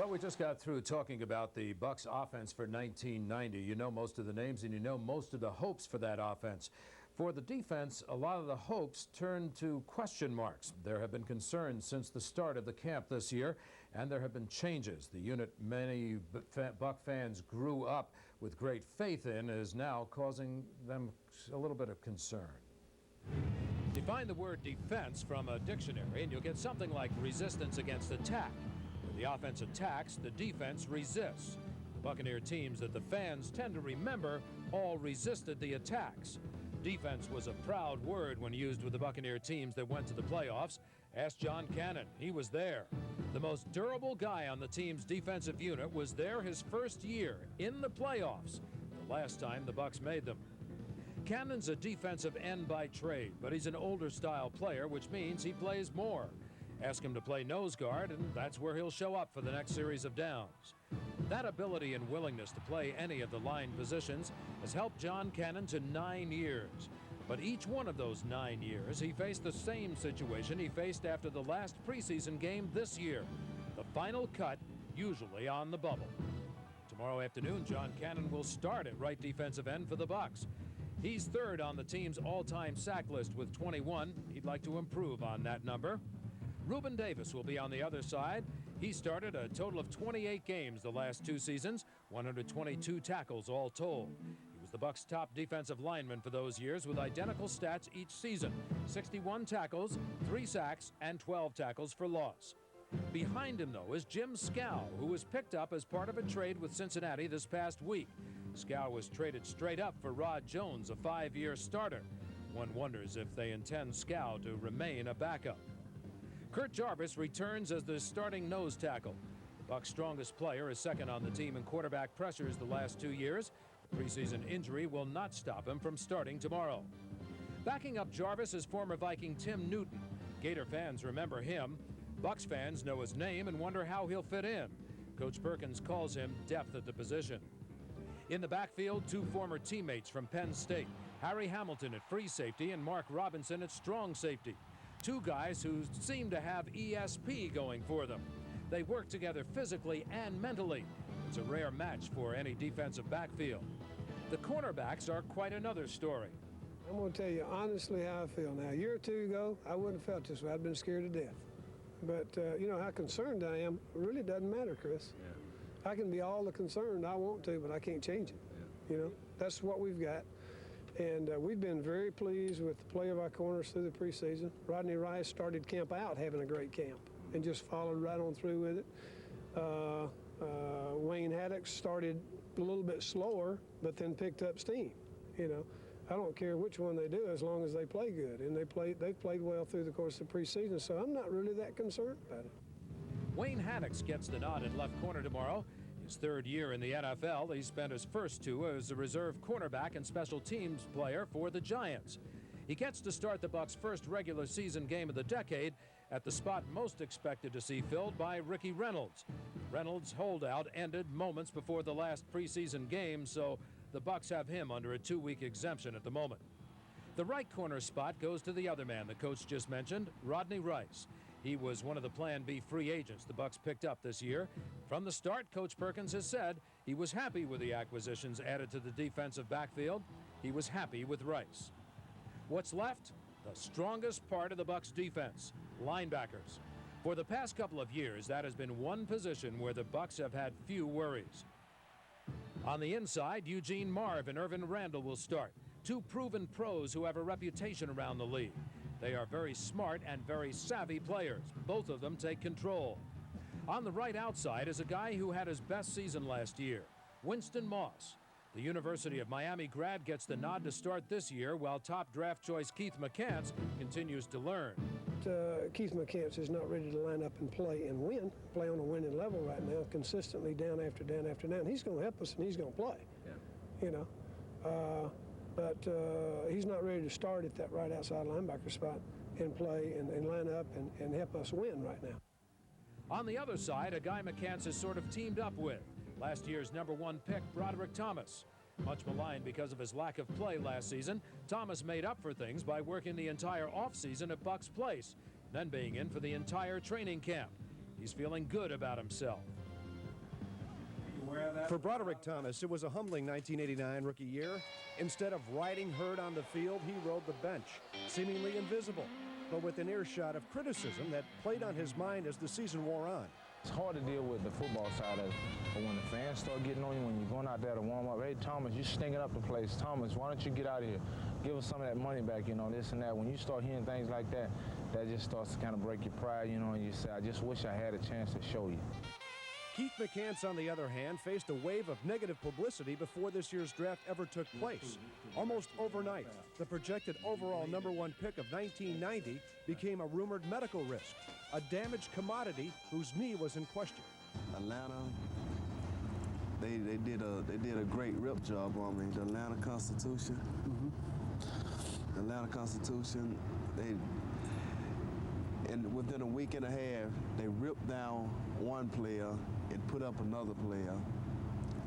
Well, we just got through talking about the Bucs offense for 1990. You know most of the names and you know most of the hopes for that offense. For the defense, a lot of the hopes turned to question marks. There have been concerns since the start of the camp this year, and there have been changes. The unit many Buc fans grew up with great faith in is now causing them a little bit of concern. Define the word defense from a dictionary and you'll get something like resistance against attack. When the offense attacks, the defense resists. The Buccaneer teams that the fans tend to remember all resisted the attacks. Defense was a proud word when used with the Buccaneer teams that went to the playoffs. Ask John Cannon. He was there. The most durable guy on the team's defensive unit was there his first year in the playoffs, the last time the Bucs made them. Cannon's a defensive end by trade, but he's an older style player, which means he plays more. Ask him to play nose guard, and that's where he'll show up for the next series of downs. That ability and willingness to play any of the line positions has helped John Cannon to 9 years. But each one of those 9 years, he faced the same situation he faced after the last preseason game this year. The final cut, usually on the bubble. Tomorrow afternoon, John Cannon will start at right defensive end for the Bucs. He's third on the team's all-time sack list with 21. He'd like to improve on that number. Reuben Davis will be on the other side. He started a total of 28 games the last 2 seasons, 122 tackles all told. He was the Bucs' top defensive lineman for those years with identical stats each season, 61 tackles, 3 sacks, and 12 tackles for loss. Behind him, though, is Jim Scow, who was picked up as part of a trade with Cincinnati this past week. Scow was traded straight up for Rod Jones, a 5-year starter. One wonders if they intend Scow to remain a backup. Kurt Jarvis returns as the starting nose tackle. The Bucs' strongest player is second on the team in quarterback pressures the last 2 years. The preseason injury will not stop him from starting tomorrow. Backing up Jarvis is former Viking Tim Newton. Gator fans remember him. Bucs fans know his name and wonder how he'll fit in. Coach Perkins calls him depth at the position. In the backfield, 2 former teammates from Penn State, Harry Hamilton at free safety and Mark Robinson at strong safety. 2 guys who seem to have ESP going for them. They work together physically and mentally. It's a rare match for any defensive backfield. The cornerbacks are quite another story. I'm going to tell you honestly how I feel now. A year or 2 ago, I wouldn't have felt this way. I'd been scared to death. But you know how concerned I am. It really doesn't matter, Chris. Yeah. I can be all the concerned I want to, but I can't change it. Yeah. You know, that's what we've got. And we've been very pleased with the play of our corners through the preseason. Rodney Rice started camp out having a great camp and just followed right on through with it. Wayne Haddock started a little bit slower, but then picked up steam. You know, I don't care which one they do as long as they play good. And they've played well through the course of the preseason, so I'm not really that concerned about it. Wayne Haddock gets the nod at left corner tomorrow. His 3rd year in the NFL, he spent his first 2 as a reserve cornerback and special teams player for the Giants. He gets to start the Bucs' first regular season game of the decade at the spot most expected to see filled by Ricky Reynolds. Reynolds' holdout ended moments before the last preseason game, so the Bucs have him under a 2-week exemption at the moment. The right corner spot goes to the other man the coach just mentioned, Rodney Rice. He was one of the Plan B free agents the Bucs picked up this year. From the start, Coach Perkins has said he was happy with the acquisitions added to the defensive backfield. He was happy with Rice. What's left? The strongest part of the Bucs defense, linebackers. For the past couple of years, that has been one position where the Bucs have had few worries. On the inside, Eugene Marv and Irvin Randall will start. 2 proven pros who have a reputation around the league. They are very smart and very savvy players. Both of them take control. On the right outside is a guy who had his best season last year, Winston Moss. The University of Miami grad gets the nod to start this year, while top draft choice Keith McCants continues to learn. Keith McCants is not ready to line up and play on a winning level right now, consistently down after down after down. He's going to help us and he's going to play, you know. But he's not ready to start at that right outside linebacker spot and play and line up and help us win right now. On the other side, a guy McCants has sort of teamed up with. Last year's #1 pick, Brodrick Thomas. Much maligned because of his lack of play last season, Thomas made up for things by working the entire offseason at Bucs Place, then being in for the entire training camp. He's feeling good about himself. For Brodrick Thomas, it was a humbling 1989 rookie year. Instead of riding herd on the field, he rode the bench, seemingly invisible, but with an earshot of criticism that played on his mind as the season wore on. It's hard to deal with the football side of it, but when the fans start getting on you, when you're going out there to warm up, hey, Thomas, you're stinking up the place. Thomas, why don't you get out of here? Give us some of that money back, you know, this and that. When you start hearing things like that, that just starts to kind of break your pride, you know, and you say, I just wish I had a chance to show you. Keith McCants, on the other hand, faced a wave of negative publicity before this year's draft ever took place. Almost overnight, the projected overall #1 pick of 1990 became a rumored medical risk, a damaged commodity whose knee was in question. Atlanta, they did a great rip job on me. The Atlanta Constitution, the Atlanta Constitution, and within a week and a half, they ripped down one player and put up another player.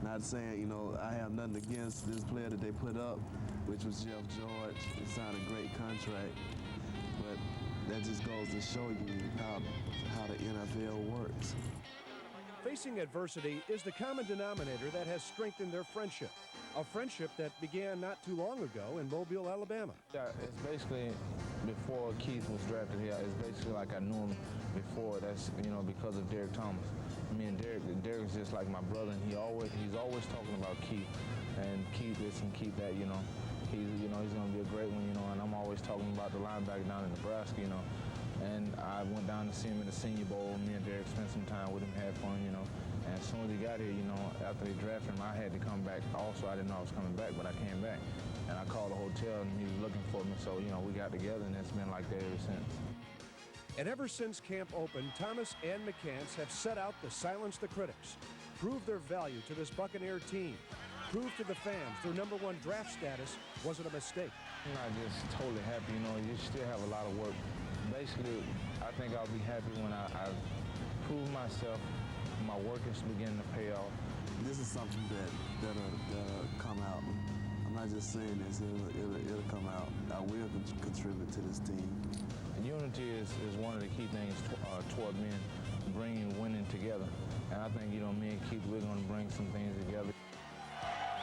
Not saying, you know, I have nothing against this player that they put up, which was Jeff George. He signed a great contract, but that just goes to show you how the NFL works. Facing adversity is the common denominator that has strengthened their friendship, a friendship that began not too long ago in Mobile, Alabama. Yeah, it's basically, before Keith was drafted here, it's basically like I knew him before. That's, you know, because of Derek Thomas. Me and Derek's just like my brother, and he's always talking about Keith, and Keith this and Keith that, you know. He's going to be a great one, you know, and I'm always talking about the linebacker down in Nebraska, you know. And I went down to see him at the Senior Bowl. Me and Derek spent some time with him, had fun, you know. And as soon as he got here, you know, after they drafted him, I had to come back. Also, I didn't know I was coming back, but I came back. And I called the hotel, and he was looking for me. So, you know, we got together, and it's been like that ever since. And ever since camp opened, Thomas and McCants have set out to silence the critics, prove their value to this Buccaneer team, prove to the fans their #1 draft status wasn't a mistake. I'm not just totally happy, you know, you still have a lot of work. Basically, I think I'll be happy when I prove myself, my work is beginning to pay off. This is something that'll come out. I'm not just saying this, it'll come out. I will contribute to this team. Unity is one of the key things toward men bringing winning together. And I think, you know, me and Keith, we're going to bring some things together.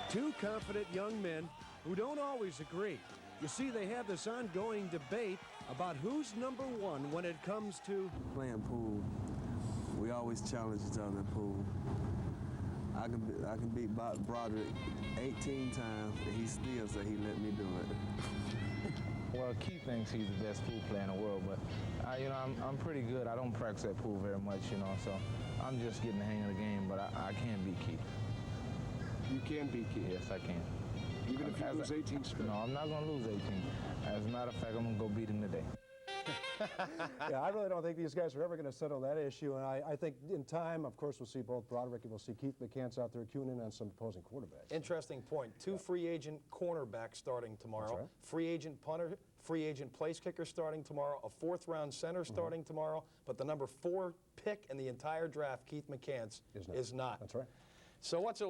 Two confident young men who don't always agree. You see, they have this ongoing debate about who's #1 when it comes to playing pool. We always challenge each other in pool. I can beat Brodrick 18 times, and he still said he let me do it. Well, Keith thinks he's the best pool player in the world, but you know, I'm pretty good. I don't practice that pool very much, you know, so I'm just getting the hang of the game, but I can beat Keith. you can beat Keith. Yes, I can. Even if you lose 18 straight. No, I'm not going to lose 18. As a matter of fact, I'm going to go beat him today. Yeah, I really don't think these guys are ever going to settle that issue, and I think in time, of course, we'll see both Brodrick and we'll see Keith McCants out there queuing in on some opposing quarterbacks. Interesting point. Two free agent cornerbacks starting tomorrow. Right. Free agent punter, free agent place kicker starting tomorrow. A 4th-round center starting tomorrow. But the #4 pick in the entire draft, Keith McCants, is not. That's right. So what's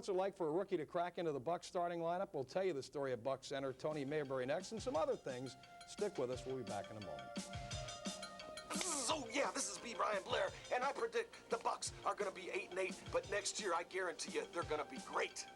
it like for a rookie to crack into the Bucs starting lineup? We'll tell you the story of Bucs center Tony Mayberry next, and some other things. Stick with us. We'll be back in a moment. So yeah, this is B. Ryan Blair, and I predict the Bucs are going to be 8-8, but next year I guarantee you they're going to be great.